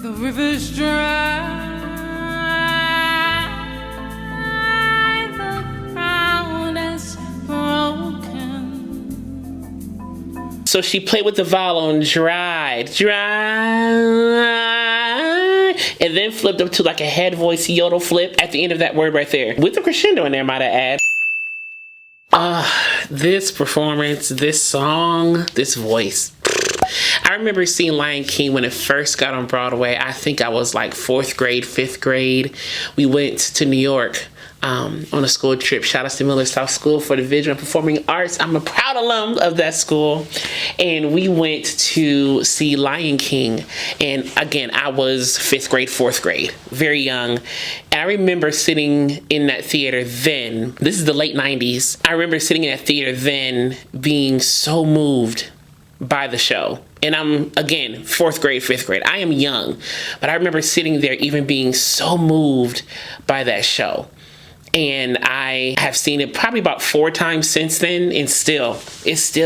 The river's dry, the ground is broken. So she played with the vowel on dry, and then flipped up to like a head voice yodel flip at the end of that word right there. With the crescendo in there, might I add. This performance, this song, this voice. I remember seeing Lion King when it first got on Broadway. I think I was like 4th grade, 5th grade. We went to New York on a school trip. Shout out to Miller South School for the Visual and Performing Arts. I'm a proud alum of that school. And we went to see Lion King. And again, I was 5th grade, 4th grade, very young. And I remember sitting in that theater then. This is the late 90s. I remember sitting in that theater then being so moved by the show. And I'm, again, 4th grade, 5th grade. I am young, but I remember sitting there even being so moved by that show. And I have seen it probably about 4 times since then, and it's still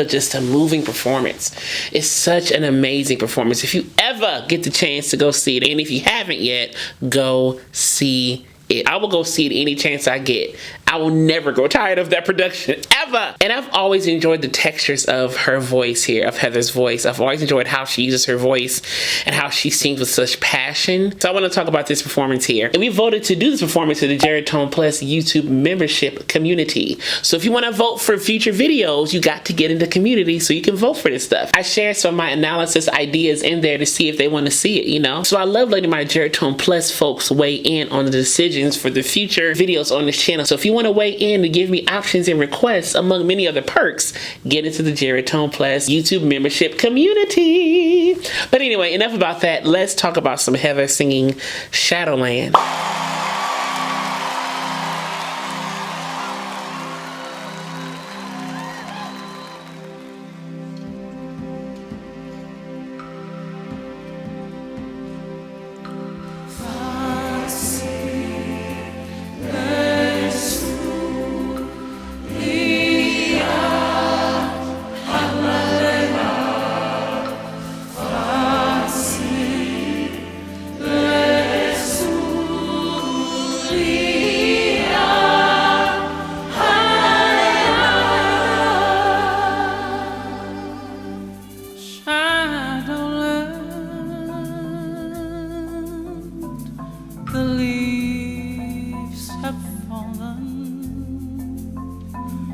just a moving performance. It's such an amazing performance. If you ever get the chance to go see it, and if you haven't yet, go see it. I will go see it any chance I get. I will never grow tired of that production, ever. And I've always enjoyed the textures of her voice here, of Heather's voice. I've always enjoyed how she uses her voice and how she sings with such passion. So I want to talk about this performance here. And we voted to do this performance in the Geritone Plus YouTube membership community. So if you want to vote for future videos, you got to get in the community so you can vote for this stuff. I shared some of my analysis ideas in there to see if they want to see it, you know? So I love letting my Geritone Plus folks weigh in on the decisions for the future videos on this channel. So if you want to weigh in to give me options and requests among many other perks, get into the Geritone Plus YouTube membership community. But anyway, enough about that. Let's talk about some Heather singing Shadowland. The leaves have fallen.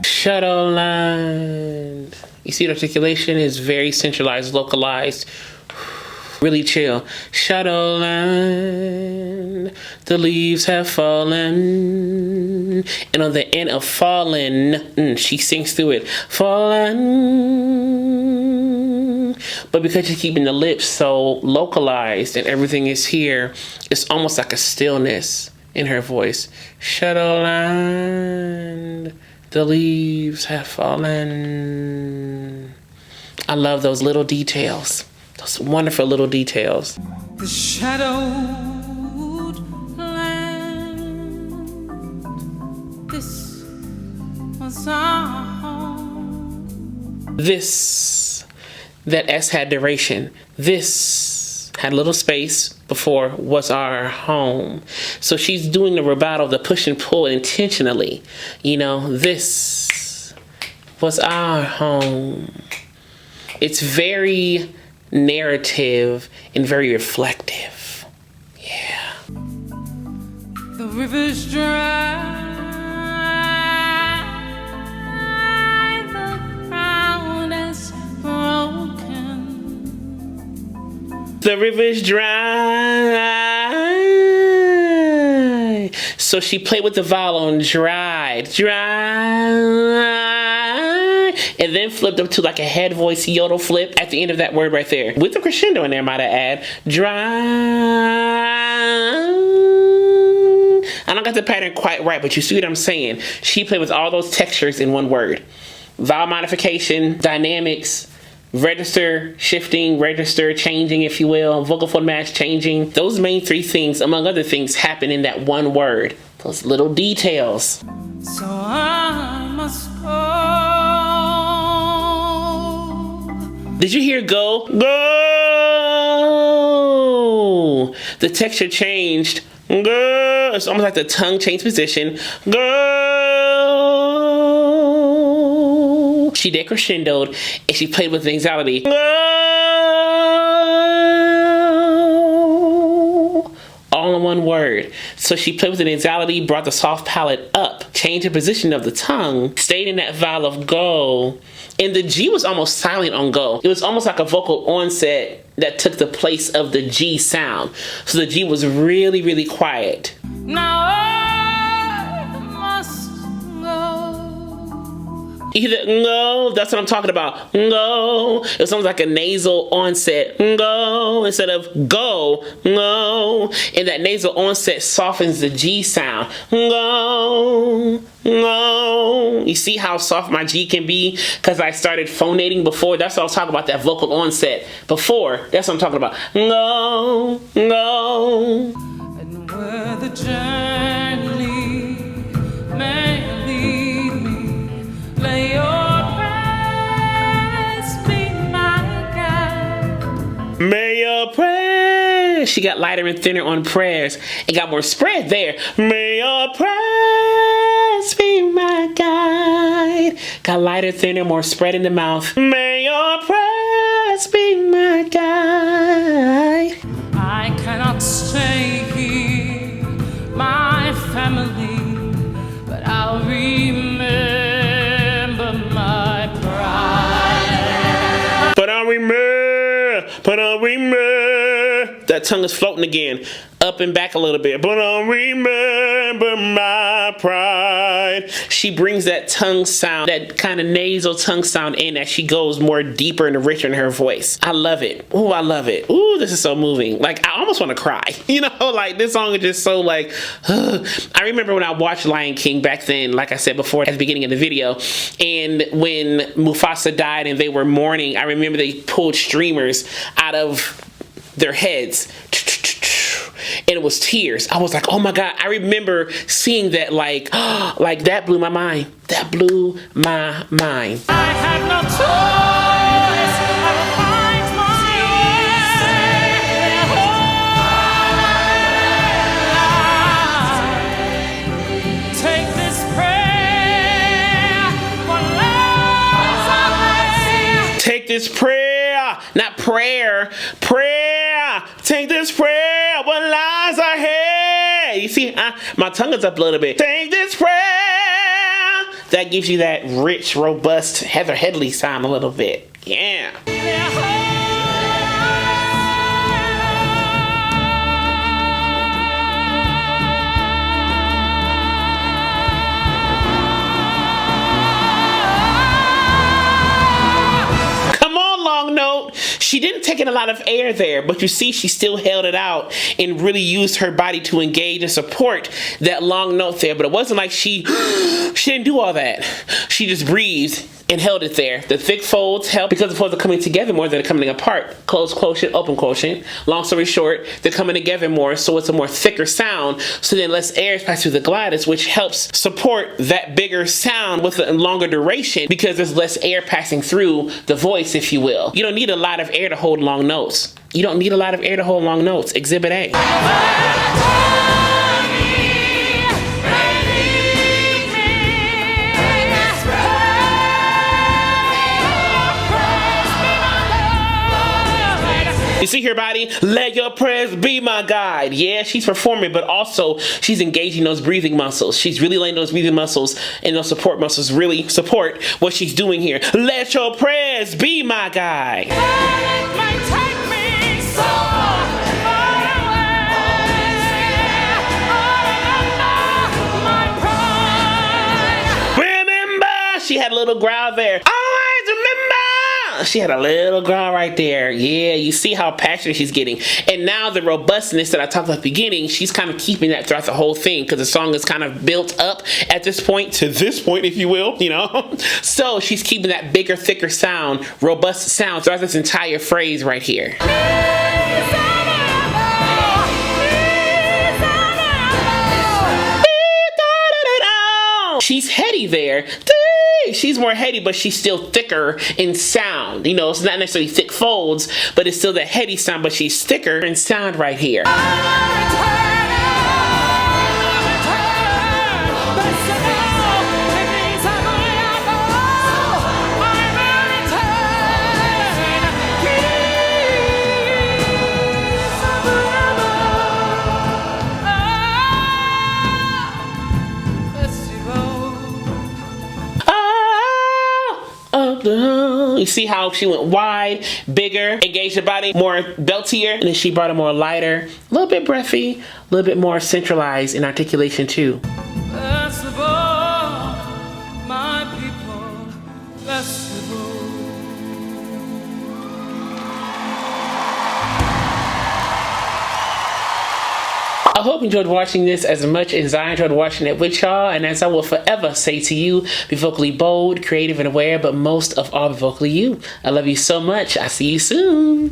Shadowland. You see the articulation is very centralized, localized. Really chill. Shadowland. The leaves have fallen. And on the end of fallen, she sings through it. Fallen. But because you're keeping the lips so localized and everything is here, it's almost like a stillness in her voice. Shadowland, the leaves have fallen. I love those little details, those wonderful little details. The shadowed land, this was our home. This, that S had duration. This had a little space before was our home. So she's doing the rubato, the push and pull intentionally. You know, this was our home. It's very narrative and very reflective. Yeah. The river's dry. The river's dry. So she played with the vowel on dry, and then flipped up to like a head voice yodel flip at the end of that word right there. With the crescendo in there, might I add. Dry. I don't got the pattern quite right, but you see what I'm saying. She played with all those textures in one word. Vowel modification, dynamics, register shifting, register changing, if you will, vocal fold match changing. Those main 3 things, among other things, happen in that one word. Those little details. So I must go. Did you hear go? Go! Ooh, the texture changed. Girl, it's almost like the tongue changed position. Girl. She decrescendoed and she played with anxiety. Girl. All in one word. So she played with an anxiety, brought the soft palate up, changed the position of the tongue, stayed in that vowel of go. And the G was almost silent on go. It was almost like a vocal onset that took the place of the G sound. So the G was really, really quiet. Now I must go. You hear that? No, that's what I'm talking about. No. It sounds like a nasal onset. Go instead of go. No. And that nasal onset softens the G sound. Go. No. You see how soft my G can be? Because I started phonating before. That's what I was talking about, that vocal onset. Before, that's what I'm talking about. No. No. And where the journey may lead me, lay your prayers be my guide. May your prayers. She got lighter and thinner on prayers. It got more spread there. May your prayers be my guide. Got lighter, thinner, more spread in the mouth. May your prayers be my guide. I cannot stay here, my family, but I'll remember my pride. But I'll remember. That tongue is floating again. Up and back a little bit. But I'll remember my pride. She brings that tongue sound, that kind of nasal tongue sound in as she goes more deeper and richer in her voice. I love it. Ooh, I love it. Ooh, this is so moving. Like, I almost want to cry. You know, like this song is just so like, I remember when I watched Lion King back then, like I said before at the beginning of the video, and when Mufasa died and they were mourning, I remember they pulled streamers out of their heads. And it was tears. I was like, oh my God. I remember seeing that like that blew my mind. That blew my mind. I have no choice. I will find my way. Take this prayer for life. Take this prayer, not prayer, prayer. Take this prayer, what lies ahead. You see, my tongue is up a little bit. Take this prayer. That gives you that rich, robust Heather Headley sound a little bit. Yeah. She didn't take in a lot of air there, but you see she still held it out and really used her body to engage and support that long note there. But it wasn't like she didn't do all that. She just breathed and held it there. The thick folds help because the folds are coming together more than they're coming apart. Close quotient, open quotient. Long story short, they're coming together more, so it's a more thicker sound. So then less air is passed through the glottis, which helps support that bigger sound with a longer duration because there's less air passing through the voice, if you will. You don't need a lot of air to hold long notes. You don't need a lot of air to hold long notes. Exhibit A. You see her body? Let your prayers be my guide. Yeah, she's performing, but also she's engaging those breathing muscles. She's really letting those breathing muscles and those support muscles really support what she's doing here. Let your prayers be my guide. Remember, she had a little growl there. Always remember. She had a little growl right there. Yeah, you see how passionate she's getting. And now the robustness that I talked about at the beginning, she's kind of keeping that throughout the whole thing because the song is kind of built up at this point, to this point, if you will, you know? So she's keeping that bigger, thicker sound, robust sound throughout this entire phrase right here. She's heady there. She's more heady, but she's still thicker in sound. You know, it's not necessarily thick folds, but it's still the heady sound, but she's thicker in sound right here. You see how she went wide, bigger, engaged the body, more beltier, and then she brought it more lighter, a little bit breathy, a little bit more centralized in articulation too. Bless the Lord, my people, bless the Lord. I hope you enjoyed watching this as much as I enjoyed watching it with y'all, and as I will forever say to you, be vocally bold, creative, and aware, but most of all, be vocally you. I love you so much. I'll see you soon.